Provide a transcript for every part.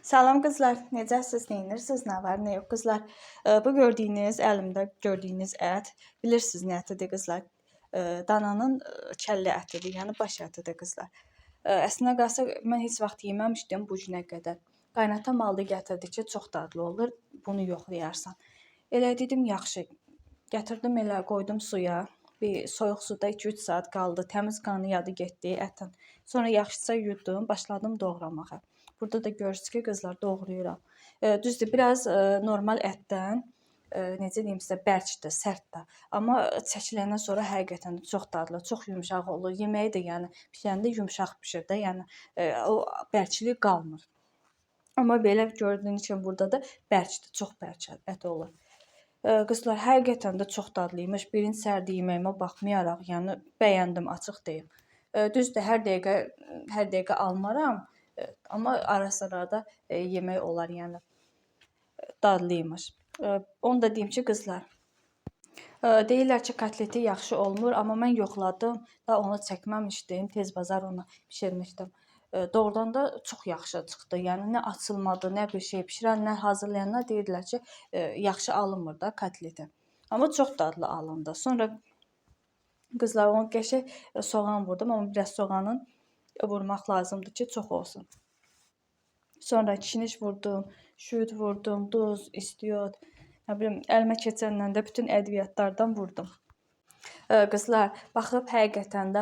Salam qızlar, necəsiz, neyinirsiniz, nə var, nə yox qızlar? Bu gördüyünüz, əlimdə gördüyünüz ət, bilirsiniz nə ətidir qızlar? Dananın kəllə ətidir, yəni baş ətidir qızlar. Əslində qalsa mən heç vaxt yeməmişdim bu günə qədər. Qaynatan aldı gətirdi ki, çox dadlı olur, bunu yoxlayarsan. Elə dedim, yaxşı. Gətirdim elə qoydum suya. Bir soyuq suda 2-3 saat qaldı. Təmiz qanı yadı getdi ətin. Sonra yaxşıca yudum, başladım doğramağa. Burada da görürsünüz ki, qızlar doğrayıram. Düzdür, biraz normal ətdən necə deyim sizə, bərkdir, sərtdir. Amma çəkiləndən sonra həqiqətən də çox dadlı, çox yumşaq olur. Yeməyi də yəni bişəndə yumşaq bişir də, yəni o bərklik qalmır. Amma belə gördüyünüz kimi burada da bərkdir, çox bərk ət olur. Qızlar, həqiqətən də çox dadlıymış. Birinci səhərdə yeməyimə baxmayaraq, yəni bəyəndim, açıq deyim. Düzdür, hər dəqiqə almaram, amma ara-sıra da yemək olar, yəni dadlıymış. Onu da deyim ki, qızlar, deyirlər ki, kotleti yaxşı olmur, amma mən yoxladım, da onu çəkməmişdim, tez bazar onu bişirmişdim. Doğrudan da çox yaxşı çıxdı. Yəni nə açılmadı, nə bir şey bişirən, nə hazırlayanlar deyirlər ki, yaxşı alınmır da kotleti. Amma çox dadlı alındı. Sonra qızlar, onu qəşəng soğan vurdum, amma biraz soğanın vurmaq lazımdır ki, çox olsun. Sonra kişniş vurdum, şüd vurdum, duz, istiot, nə bilim, əlimə keçəndən də bütün ədviyyatlardan vurdum. Qızlar, baxıb həqiqətən də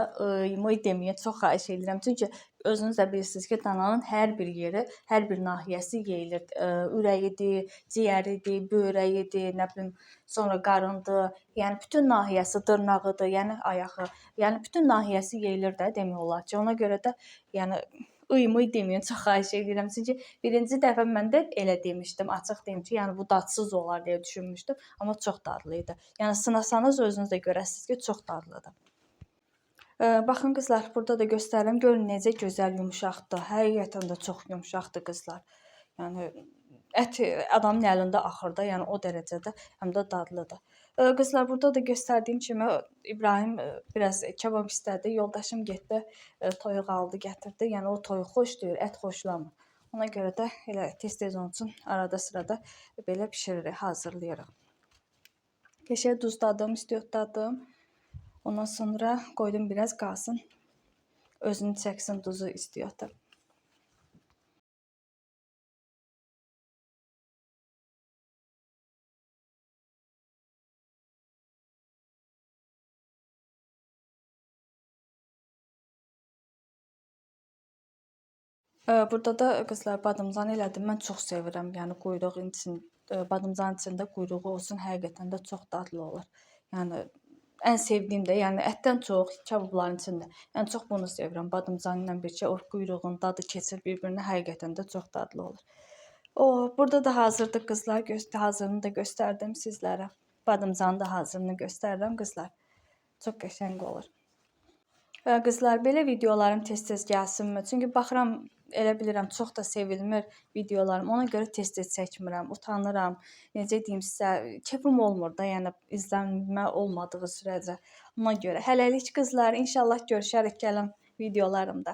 yemək deməyə çox xahiş edirəm. Çünki özünüz də bilirsiniz ki, dananın hər bir yeri, hər bir nahiyəsi yeyilir. Ürəyidir, ciyəridir, böyrəyidir, nə bilim, sonra qarındır. Yəni bütün nahiyəsi, dırnağıdır, yəni ayağı. Yəni bütün nahiyəsi yeyilir də demək olar ki. Ona görə də yəni ıy-mıy deməyin, çox xahiş edirəm. Çünki birinci dəfə mən də elə demişdim, açıq deyim ki, yəni bu dadsız olar deyə düşünmüşdüm, amma çox dadlı idi. Yəni sınasanız özünüz də görəsiniz ki, çox dadlıdır. Baxın qızlar, burada da göstərirəm. Görün necə gözəl yumşaqdır. Həqiqətən də çox yumşaqdır qızlar. Yəni ət adamın əlində axır da, yəni o dərəcədə həm də dadlıdır. Qızlar, burada da göstərdiyim kimi İbrahim biraz kebab istədi. Yoldaşım getdi, toyuq aldı, gətirdi. Yəni o toyuq xoşlayır, ət xoşlamır. Ona görə də elə tez-tez onun üçün arada sırada belə bişiririk, hazırlayırıq. Qəşəng duzladım, istiyotladım. Ondan sonra qoydum biraz qalsın. Özünü çəksin duzu, istiyotu. Burada da qızlar badımcan elədim. Mən çox sevirəm. Yəni quyruğun içində, badımcanın içində quyruğu olsun, həqiqətən də çox dadlı olur. Yəni ən sevdiyim də, yəni ətdən çox kababların içində ən çox bunu sevirəm. Badımcan ilə bircə o quyruğun dadı keçir bir-birinə, həqiqətən də çox dadlı olur. Burada da hazırdır qızlar. Hazırını da göstərdim sizlərə. Badımcanın da hazırını göstərirəm qızlar. Çox qəşəng olur. Qızlar, belə videolarım tez-tez gəlsinmi? Çünki baxıram, elə bilirəm, çox da sevilmir videolarım. Ona görə tez-tez çəkmirəm, utanıram. Necə deyim sizə, keyfim olmur da, yəni izlənmə olmadığı sürəcə. Ona görə hələlik qızlar, inşallah görüşərik gələn videolarımda.